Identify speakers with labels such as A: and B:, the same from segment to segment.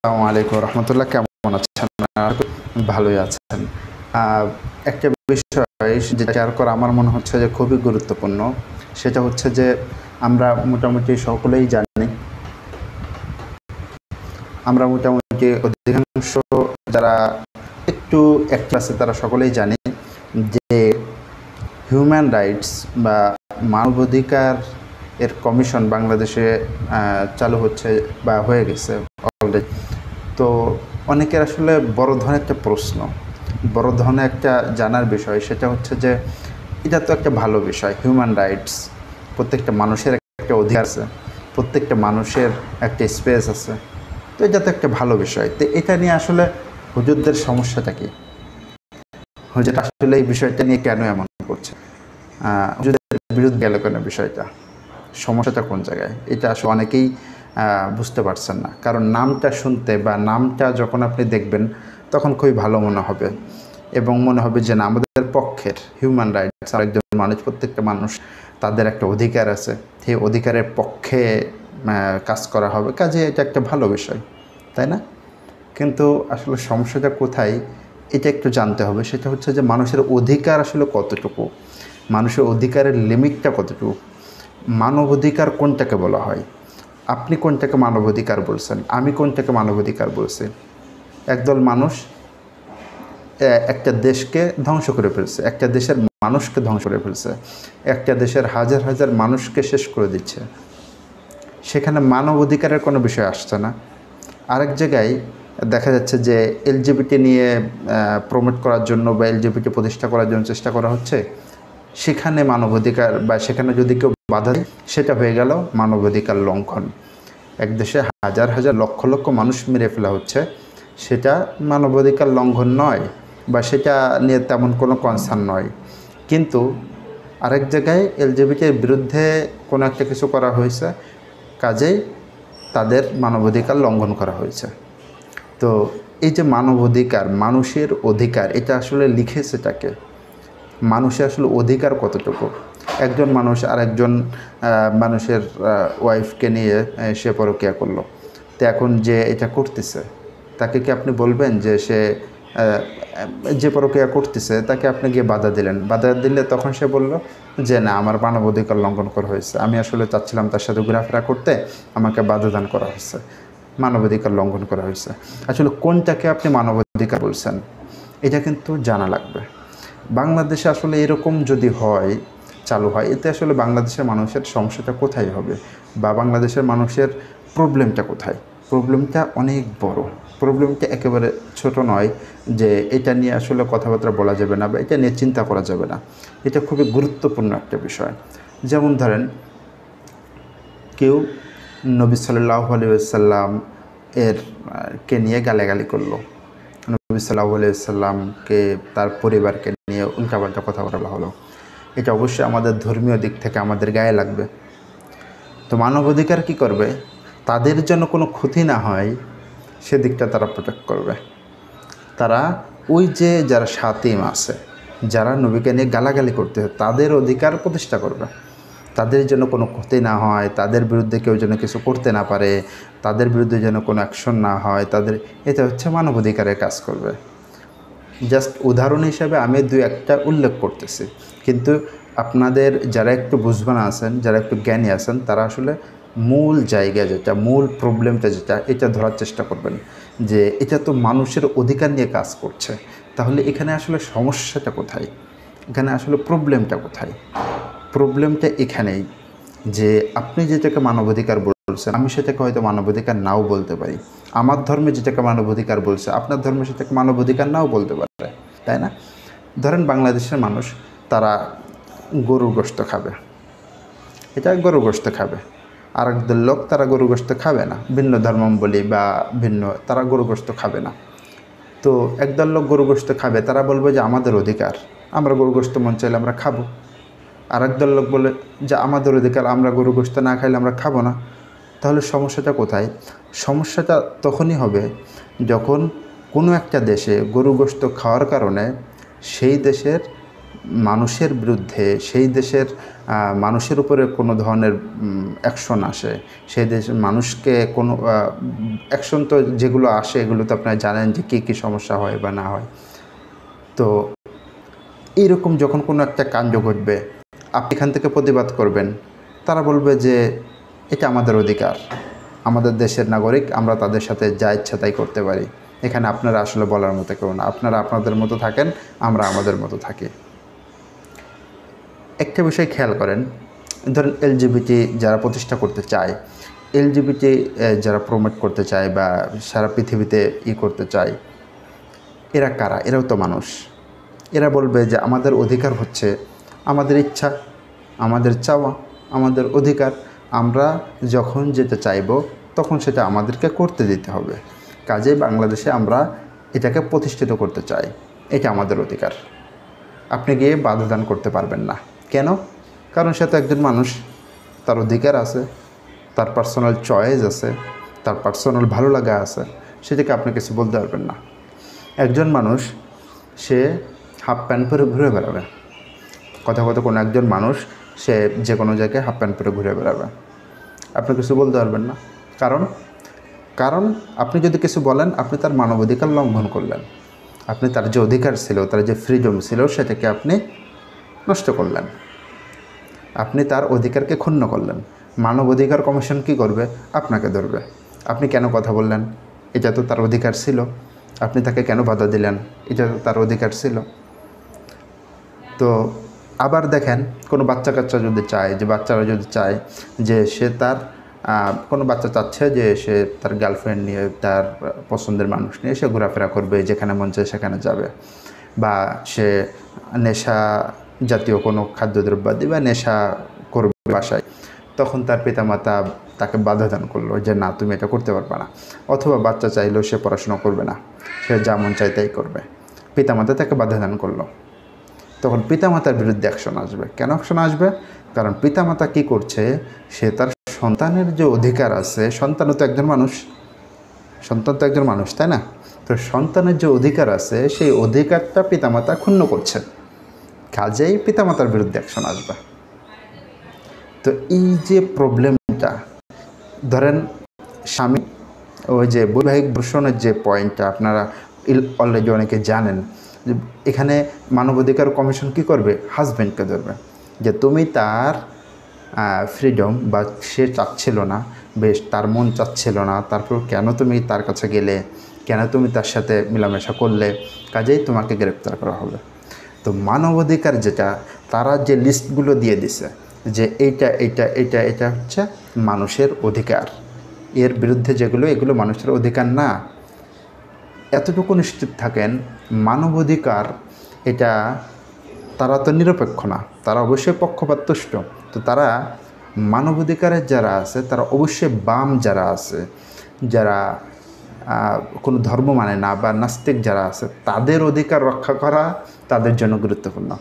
A: আসসালামু আলাইকুম রহমতুল্লাহ, কেমন আছেন? ভালোই আছেন। একটা বিষয় যেটা শেয়ার করা আমার মনে হচ্ছে যে খুবই গুরুত্বপূর্ণ। সেটা হচ্ছে যে আমরা মোটামুটি সকলেই জানি, আমরা মোটামুটি অধিকাংশ যারা একটু অ্যাক্টিভ আছে তারা সকলেই জানি যে হিউম্যান রাইটস বা মানবাধিকার এর কমিশন বাংলাদেশে চালু হচ্ছে বা হয়ে গেছে অলরেডি। তো অনেকের আসলে বড় ধরনের একটা প্রশ্ন, বড় ধরনের একটা জানার বিষয়, সেটা হচ্ছে যে এটা তো একটা ভালো বিষয়, হিউম্যান রাইটস, প্রত্যেকটা মানুষের একটা অধিকার আছে, প্রত্যেকটা মানুষের একটা স্পেস আছে, তো এটা তো একটা ভালো বিষয়। তো এটা নিয়ে আসলে হুজুরদের সমস্যাটা কি? হুজুর আসলে এই বিষয়টা নিয়ে কেন এমন করছে? হুজুরদের বিরুদ্ধে গেল কেন বিষয়টা? সমস্যাটা কোন জায়গায়? এটা আসলে অনেকেই বুঝতে পারছেন না। কারণ নামটা শুনতে বা নামটা যখন আপনি দেখবেন তখন খুবই ভালো মনে হবে এবং মনে হবে যে না, আমাদের পক্ষের হিউম্যান রাইটস, আরেকজন মানুষ, প্রত্যেকটা মানুষ তাদের একটা অধিকার আছে, সেই অধিকারের পক্ষে কাজ করা হবে, কাজে এটা একটা ভালো বিষয়, তাই না? কিন্তু আসলে সমস্যাটা কোথায় এটা একটু জানতে হবে। সেটা হচ্ছে যে মানুষের অধিকার আসলে কতটুকু, মানুষের অধিকারের লিমিটটা কতটুকু, মানবাধিকার কোনটাকে বলা হয়, আপনি কোনটাকে মানবাধিকার বলছেন, আমি কোনটাকে মানবাধিকার বলছি। একদল মানুষ একটা দেশকে ধ্বংস করে ফেলছে, একটা দেশের মানুষকে ধ্বংস করে ফেলছে, একটা দেশের হাজার হাজার মানুষকে শেষ করে দিচ্ছে, সেখানে মানব অধিকারের কোনো বিষয় আসছে না। আরেক জায়গায় দেখা যাচ্ছে যে এলজিবিটি নিয়ে প্রমোট করার জন্য বা এলজিবিটি প্রতিষ্ঠা করার জন্য চেষ্টা করা হচ্ছে, সেখানে মানবাধিকার বা সেখানে যদি কেউ বাধা দেয় সেটা হয়ে গেল মানবাধিকার লঙ্ঘন। এক দেশে হাজার হাজার লক্ষ লক্ষ মানুষ মেরে ফেলা হচ্ছে, সেটা মানবাধিকার লঙ্ঘন নয় বা সেটা নিয়ে তেমন কোনো কনসার্ন নয়। কিন্তু আরেক জায়গায় এলজিবিটির বিরুদ্ধে কোনো একটা কিছু করা হয়েছে, কাজেই তাদের মানবাধিকার লঙ্ঘন করা হয়েছে। তো এই যে মানবাধিকার, মানুষের অধিকার, এটা আসলে লিখেছেটাকে, মানুষের আসলে অধিকার কতটুকু? একজন মানুষ আরেকজন মানুষের ওয়াইফকে নিয়ে সে পরকীয়া করলো, তো এখন যে এটা করতেছে তাকে কি আপনি বলবেন যে সে যে পরকীয়া করতেছে তাকে আপনি গিয়ে বাধা দিলেন, বাধা দিলে তখন সে বলল যে না, আমার মানবাধিকার লঙ্ঘন করা হয়েছে, আমি আসলে চাচ্ছিলাম তার সাথে ঘোরাফেরা করতে, আমাকে বাধা দান করা হয়েছে, মানবাধিকার লঙ্ঘন করা হয়েছে। আসলে কোনটাকে আপনি মানবাধিকার বলছেন এটা কিন্তু জানা লাগবে। বাংলাদেশে আসলে এরকম যদি হয়, চালু হয়, এতে আসলে বাংলাদেশের মানুষের সমস্যাটা কোথায় হবে বা বাংলাদেশের মানুষের প্রবলেমটা কোথায়? প্রবলেমটা অনেক বড়, প্রবলেমটা একেবারে ছোট নয় যে এটা নিয়ে আসলে কথাবার্তা বলা যাবে না বা এটা নিয়ে চিন্তা করা যাবে না। এটা খুবই গুরুত্বপূর্ণ একটা বিষয়। যেমন ধরেন, কেউ নবী সাল্লাল্লাহু আলাইহি ওয়াসাল্লাম এর কে নিয়ে গালাগালি করলো, নবী সাল্লাল্লাহু আলাইহি ওয়াসাল্লামকে তার পরিবারকে নিয়ে উল্টাপাল্টা কথা বলা হলো, এটা অবশ্যই আমাদের ধর্মীয় দিক থেকে আমাদের গায়ে লাগবে। তো মানবাধিকার কী করবে? তাদের জন্য কোনো ক্ষতি না হয় সেদিকটা তারা প্রোটেক্ট করবে। তারা ওই যে যারা শাতিম আছে, যারা নবীকে নিয়ে গালাগালি করতে হয়, তাদের অধিকার প্রতিষ্ঠা করবে, তাদের জন্য কোনো ক্ষতি না হয়, তাদের বিরুদ্ধে কেউ যেন কিছু করতে না পারে, তাদের বিরুদ্ধে যেন কোনো অ্যাকশন না হয়, তাদের, এটা হচ্ছে মানবাধিকারের কাজ করবে। জাস্ট উদাহরণ হিসাবে আমি দু একটা উল্লেখ করতেছি, কিন্তু আপনাদের যারা একটু বুঝবানা আছেন, যারা একটু জ্ঞানী আছেন, তারা আসলে মূল জায়গা যেটা, মূল প্রবলেমটা যেটা, এটা ধরার চেষ্টা করবেন যে এটা তো মানুষের অধিকার নিয়ে কাজ করছে, তাহলে এখানে আসলে সমস্যাটা কোথায়, এখানে আসলে প্রবলেমটা কোথায়? প্রবলেমটা এখানেই যে আপনি যেটাকে মানবাধিকার বলছেন, আমি সেটাকে হয়তো মানবাধিকার নাও বলতে পারি, আমার ধর্মে যেটাকে মানবাধিকার বলছে আপনার ধর্মে সেটাকে মানবাধিকার নাও বলতে পারে, তাই না? ধরেন বাংলাদেশের মানুষ তারা গরুর গোশত খাবে, এটা গরুর গোশত খাবে, আর একদল লোক তারা গরুর গোশত খাবে না, ভিন্ন ধর্মাবলী বা ভিন্ন, তারা গরুর গোশত খাবে না। তো একদল লোক গরুর গোশত খাবে, তারা বলবে যে আমাদের অধিকার, আমরা গরুর গোশত মন চাইলে আমরা খাবো। আর একদল লোক বলে যে আমাদের অধিকার, আমরা গরুর গোশত না খাইলে আমরা খাবো না। তাহলে সমস্যাটা কোথায়? সমস্যাটা তখনই হবে যখন কোনো একটা দেশে গরু গোশত খাওয়ার কারণে সেই দেশের মানুষের বিরুদ্ধে, সেই দেশের মানুষের উপরে কোনো ধরনের অ্যাকশন আসে, সেই দেশের মানুষকে কোনো অ্যাকশন তো যেগুলো আসে এগুলো তো আপনারা জানেন যে কী কী সমস্যা হয় বা না হয়। তো এইরকম যখন কোনো একটা কাণ্ড ঘটবে, আপনি এখান থেকে প্রতিবাদ করবেন, তারা বলবে যে এটা আমাদের অধিকার, আমাদের দেশের নাগরিক, আমরা তাদের সাথে যা ইচ্ছা তাই করতে পারি, এখানে আপনারা আসলে বলার মতো কেউ না, আপনারা আপনাদের মতো থাকেন, আমরা আমাদের মতো থাকি। একটা বিষয় খেয়াল করেন, ধরেন এলজিবিটি যারা প্রতিষ্ঠা করতে চায়, এলজিবিটি যারা প্রমোট করতে চায় বা সারা পৃথিবীতে করতে চায়, এরা কারা? এরাও তো মানুষ। এরা বলবে যে আমাদের অধিকার হচ্ছে আমাদের ইচ্ছা, আমাদের চাওয়া, আমাদের অধিকার, আমরা যখন যেতে চাইব তখন সেটা আমাদেরকে করতে দিতে হবে। কাজেই বাংলাদেশে আমরা এটাকে প্রতিষ্ঠিত করতে চাই, এটা আমাদের অধিকার, আপনি গিয়ে বাধা দান করতে পারবেন না। কেন? কারণ সে তো একজন মানুষ, তার অধিকার আছে, তার পার্সোনাল চয়েস আছে, তার পার্সোনাল ভালো লাগা আছে, সেটাকে আপনি কিছু বলতে পারবেন না। একজন মানুষ সে হাফ প্যান্ট পরে ঘুরে বেড়াবে, কথা কোনো একজন মানুষ সে যে কোনো জায়গায় হাফ প্যান্ট পরে ঘুরে বেড়াবে, আপনি কিছু বলতে পারবেন না। কারণ আপনি যদি কিছু বলেন, আপনি তার মানবাধিকার লঙ্ঘন করলেন, আপনি তার যে অধিকার ছিল, তার যে ফ্রিডম ছিল, সেটাকে আপনি নষ্ট করলেন, আপনি তার অধিকারকে ক্ষুণ্ণ করলেন। মানবাধিকার কমিশন কী করবে? আপনাকে ধরবে। আপনি কেন কথা বললেন? এটা তো তার অধিকার ছিল। আপনি তাকে কেন বাধা দিলেন? এটা তো তার অধিকার ছিল। তো আবার দেখেন, কোনো বাচ্চা যদি চায়, যে বাচ্চারা যদি চায় যে সে তার কোনো বাচ্চা চাচ্ছে যে সে তার গার্লফ্রেন্ড নিয়ে, তার পছন্দের মানুষ নিয়ে সে ঘোরাফেরা করবে, যেখানে মন চায় সেখানে যাবে, বা সে নেশা জাতীয় কোনো খাদ্যদ্রব্যাদি বা নেশা করবে বাসায়, তখন তার পিতামাতা তাকে বাধা দান করলো যে না, তুমি এটা করতে পারবে না। অথবা বাচ্চা চাইলেও সে পড়াশোনা করবে না, সে যা মন চায় তাই করবে, পিতামাতা তাকে বাধা দান করলো, তখন পিতামাতার বিরুদ্ধে অ্যাকশন আসবে। কেন অ্যাকশন আসবে? কারণ পিতামাতা কী করছে, সে তার সন্তানের যে অধিকার আছে, সন্তানও তো একজন মানুষ, সন্তান তো একজন মানুষ, তাই না? তো সন্তানের যে অধিকার আছে, সেই অধিকারটা পিতামাতা ক্ষুণ্ণ করছে, কাজেই পিতামাতার বিরুদ্ধে অ্যাকশন আসবে। তো এই যে প্রবলেমটা, ধরেন স্বামী, ওই যে বৈবাহিক বর্ষণের যে পয়েন্টটা আপনারা অলরেডি অনেকে জানেন, যে এখানে মানবাধিকার কমিশন কী করবে? হাজব্যান্ডকে ধরবে, যে তুমি তার ফ্রিডম, বা সে চাচ্ছিল না, বেশ তার মন চাচ্ছিল না, তারপর কেন তুমি তার কাছে গেলে, কেন তুমি তার সাথে মেলামেশা করলে, কাজেই তোমাকে গ্রেপ্তার করা হবে। তো মানবাধিকার যেটা, তারা যে লিস্টগুলো দিয়ে দিছে যে এটা হচ্ছে মানুষের অধিকার, এর বিরুদ্ধে যেগুলো, এগুলো মানুষের অধিকার না। এতটুকু নিশ্চিত থাকেন, মানবাধিকার এটা, তারা তো নিরপেক্ষ না, তারা অবশ্যই পক্ষপাতদুষ্ট। তো তারা মানবাধিকারের যারা আছে, তারা অবশ্যই বাম যারা আছে, যারা কোনো ধর্ম মানে না, বা নাস্তিক যারা আছে, তাদের অধিকার রক্ষা করা তাদের জন্য গুরুত্বপূর্ণ।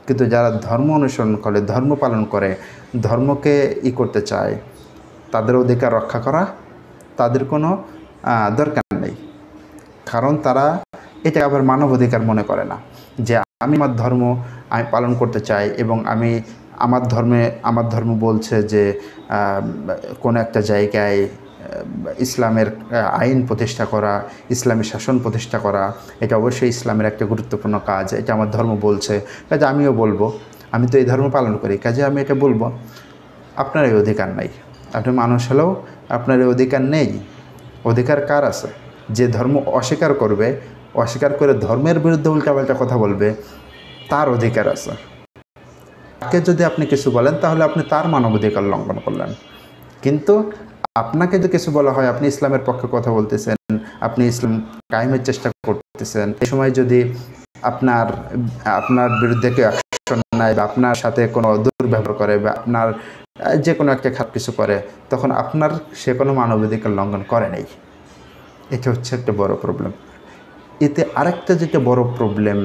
A: কিন্তু যারা ধর্ম অনুসরণ করে, ধর্ম পালন করে, ধর্মকে করতে চায়, তাদের অধিকার রক্ষা করা তাদের কোনো দরকার নেই। কারণ তারা এটা আবার মানবাধিকার মনে করে না, যে আমি আমার ধর্ম আমি পালন করতে চাই, এবং আমি আমার ধর্ম বলছে যে কোনো একটা জায়গায় ইসলামের আইন প্রতিষ্ঠা করা, ইসলামী শাসন প্রতিষ্ঠা করা, এটা অবশ্যই ইসলামের একটা গুরুত্বপূর্ণ কাজ, এটা আমার ধর্ম বলছে, কাজে আমিও বলবো, আমি তো এই ধর্ম পালন করি, কাজে আমি এটা বলবো। আপনার এই অধিকার নাই, আপনি মানুষ হলেও আপনার এই অধিকার নেই। অধিকার কার আছে? যে ধর্ম অস্বীকার করবে, অস্বীকার করে ধর্মের বিরুদ্ধে উল্টাপাল্টা কথা বলবে, তার অধিকার আছে। তাকে যদি আপনি কিছু বলেন, তাহলে আপনি তার মানবাধিকার লঙ্ঘন করলেন। কিন্তু আপনাকে যদি কিছু বলা হয়, আপনি ইসলামের পক্ষে কথা বলতেছেন, আপনি ইসলাম কায়েমের চেষ্টা করতেছেন, এই সময় যদি আপনার বিরুদ্ধে কেউ অ্যাকশন নেয়, বা আপনার সাথে কোনো দুর্ব্যবহার করে, বা আপনার যে কোনো একটা খারাপ কিছু করে, তখন আপনার সে কোনো মানবাধিকার লঙ্ঘন করে নেই। এটা হচ্ছে একটা বড় প্রবলেম। এতে আরেকটা যেটা বড় প্রবলেম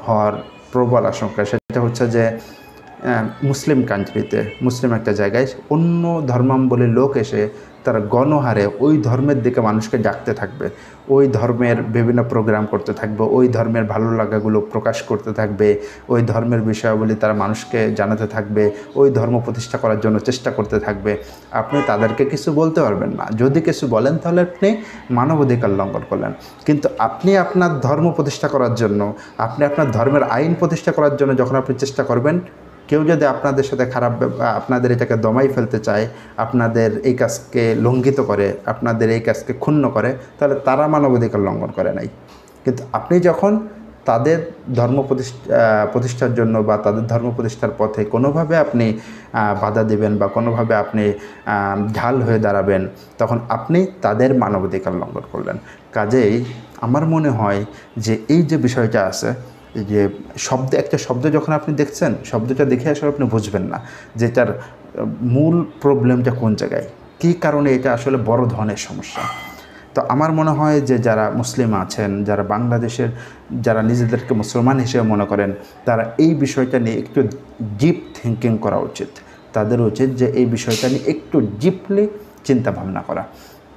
A: হওয়ার প্রবল আশঙ্কা, সেটা হচ্ছে যে মুসলিম কান্ট্রিতে, মুসলিম একটা জায়গায় অন্য ধর্মাবলম্বী লোক এসে তারা গণহারে ওই ধর্মের দিকে মানুষকে ডাকতে থাকবে, ওই ধর্মের বিভিন্ন প্রোগ্রাম করতে থাকবে, ওই ধর্মের ভালো লাগাগুলো প্রকাশ করতে থাকবে, ওই ধর্মের বিষয়াবলী তারা মানুষকে জানাতে থাকবে, ওই ধর্ম প্রতিষ্ঠা করার জন্য চেষ্টা করতে থাকবে। আপনি তাদেরকে কিছু বলতে পারবেন না। যদি কিছু বলেন তাহলে আপনি মানবাধিকার লঙ্ঘন করলেন। কিন্তু আপনি আপনার ধর্ম প্রতিষ্ঠা করার জন্য, আপনি আপনার ধর্মের আইন প্রতিষ্ঠা করার জন্য যখন আপনি চেষ্টা করবেন, কেউ যদি আপনাদের সাথে খারাপ আপনাদের এটাকে দমাই ফেলতে চায়, আপনাদের এই কাজকে লঙ্ঘিত করে, আপনাদের এই কাজকে ক্ষুণ্ণ করে, তাহলে তারা মানবাধিকার লঙ্ঘন করে নাই। কিন্তু আপনি যখন তাদের ধর্ম প্রতিষ্ঠার জন্য বা তাদের ধর্ম প্রতিষ্ঠার পথে কোনোভাবে আপনি বাধা দিবেন বা কোনোভাবে আপনি ঢাল হয়ে দাঁড়াবেন, তখন আপনি তাদের মানবাধিকার লঙ্ঘন করলেন। কাজেই আমার মনে হয় যে এই যে বিষয়টা আছে, যে একটা শব্দ যখন আপনি দেখছেন, শব্দটা দেখে আসলে আপনি বুঝবেন না যে এটার মূল প্রবলেমটা কোন জায়গায়, কী কারণে এটা আসলে বড় ধরনের সমস্যা। তো আমার মনে হয় যে যারা মুসলিম আছেন, যারা বাংলাদেশের, যারা নিজেদেরকে মুসলমান হিসেবে মনে করেন, তারা এই বিষয়টা নিয়ে একটু ডিপ থিঙ্কিং করা উচিত। তাদের উচিত যে এই বিষয়টা নিয়ে একটু ডিপলি চিন্তাভাবনা করা।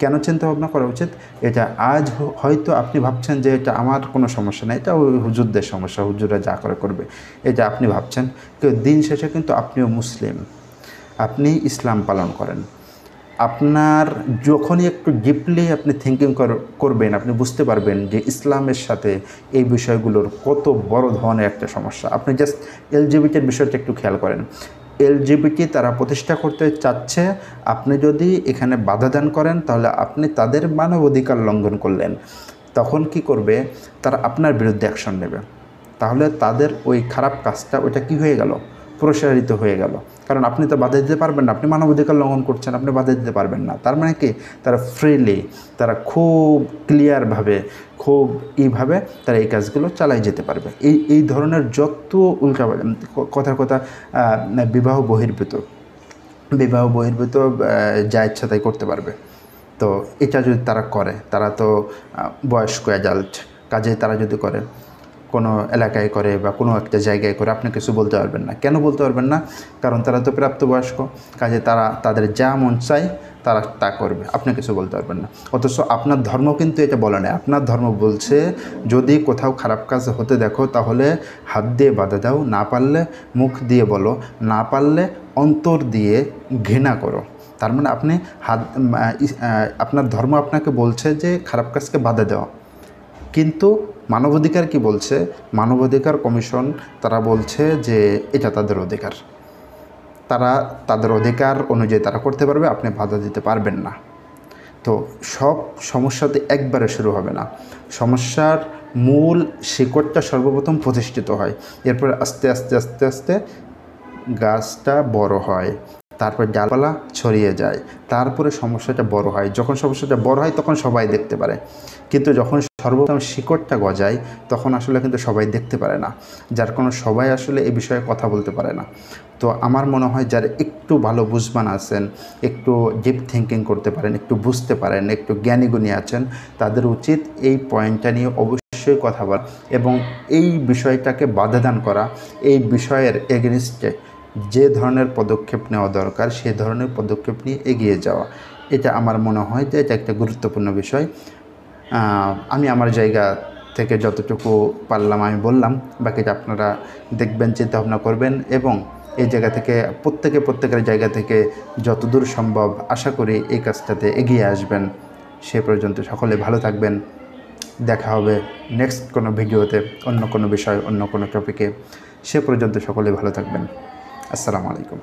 A: কেন চিন্তাভাবনা করা উচিত? এটা আজ হয়তো আপনি ভাবছেন যে এটা আমার কোনো সমস্যা নেই, এটা ওই হুজুরদের সমস্যা, হুজুররা যা করে করবে, এটা আপনি ভাবছেন। কিন্তু দিন শেষে কিন্তু আপনিও মুসলিম, আপনি ইসলাম পালন করেন। আপনার যখনই একটু ডিপলি আপনি থিঙ্কিং করবেন, আপনি বুঝতে পারবেন যে ইসলামের সাথে এই বিষয়গুলোর কত বড় ধরনের একটা সমস্যা। আপনি জাস্ট এলজিবিটির বিষয়টা একটু খেয়াল করেন। এলজিবিটি তারা প্রতিষ্ঠা করতে চাচ্ছে, আপনি যদি এখানে বাধা দান করেন তাহলে আপনি তাদের মানবাধিকার লঙ্ঘন করলেন। তখন কি করবে? তারা আপনার বিরুদ্ধে অ্যাকশন নেবে। তাহলে তাদের ওই খারাপ কাজটা ওইটা কি হয়ে গেল? প্রসারিত হয়ে গেল। কারণ আপনি তো বাধা দিতে পারবেন না, আপনি মানবাধিকার লঙ্ঘন করছেন, আপনি বাধা দিতে পারবেন না। তার মানে কি? তারা ফ্রিলি, তারা খুব ক্লিয়ারভাবে, খুব এইভাবে তারা এই কাজগুলো চালাই যেতে পারবে। এই ধরনের যত উল্টা কথার কথা বিবাহ বহির্ভূত যা ইচ্ছা তাই করতে পারবে। তো এটা যদি তারা করে, তারা তো বয়স্ক অ্যাডাল্ট, কাজে তারা যদি করে, কোনো এলাকায় করে বা কোনো একটা জায়গায় করে, আপনি কিছু বলতে পারবেন না। কেন বলতে পারবেন না? কারণ তারা তো প্রাপ্তবয়স্ক, কাজে তাদের যা মন চায় তারা তা করবে, আপনি কিছু বলতে পারবেন না। অথচ আপনার ধর্ম কিন্তু এটা বলে না। আপনার ধর্ম বলছে যদি কোথাও খারাপ কাজ হতে দেখো তাহলে হাত দিয়ে বাধা দাও, না পারলে মুখ দিয়ে বলো, না পারলে অন্তর দিয়ে ঘৃণা করো। তার মানে আপনি আপনার ধর্ম আপনাকে বলছে যে খারাপ কাজকে বাধা দেওয়া। কিন্তু মানবাধিকার কি বলছে? মানবাধিকার কমিশন তারা বলছে যে এটা তাদের অধিকার, তাদের অধিকার অনুযায়ী তারা করতে পারবে, আপনি বাধা দিতে পারবেন না। তো সব সমস্যাতে একবারে শুরু হবে না। সমস্যার মূল শিকড়টা সর্বপ্রথম প্রতিষ্ঠিত হয়, এরপরে আস্তে আস্তে আস্তে আস্তে গাছটা বড় হয়, তারপর ডালপালা ছড়িয়ে যায়, তারপরে সমস্যাটা বড় হয়। যখন সমস্যাটা বড় হয় তখন সবাই দেখতে পারে, কিন্তু যখন সর্বপ্রথম শিকড়টা গজায় তখন আসলে কিন্তু সবাই দেখতে পারে না, যার কোনো সবাই আসলে এই বিষয়ে কথা বলতে পারে না। তো আমার মনে হয় যারা একটু ভালো বুঝবান আছেন, একটু ডিপ থিঙ্কিং করতে পারেন, একটু বুঝতে পারেন, একটু জ্ঞানীগুণী আছেন, তাদের উচিত এই পয়েন্টটা নিয়ে অবশ্যই কথা বলা এবং এই বিষয়টাকে বাধাদান করা, এই বিষয়ের এগেনস্টে যে ধরনের পদক্ষেপ নেওয়া দরকার সে ধরনের পদক্ষেপ নিয়ে এগিয়ে যাওয়া। এটা আমার মনে হয় যে এটা একটা গুরুত্বপূর্ণ বিষয়। আমি আমার জায়গা থেকে যতটুকু পারলাম আমি বললাম, বাকিটা আপনারা দেখবেন, চিন্তাভাবনা করবেন এবং এই জায়গা থেকে প্রত্যেকের জায়গা থেকে যতদূর সম্ভব আশা করি এই কাজটাতে এগিয়ে আসবেন। সে পর্যন্ত সকলে ভালো থাকবেন। দেখা হবে নেক্সট কোনো ভিডিওতে, অন্য কোনো বিষয়, অন্য কোনো টপিকে। সে পর্যন্ত সকলে ভালো থাকবেন। আসসালামু আলাইকুম।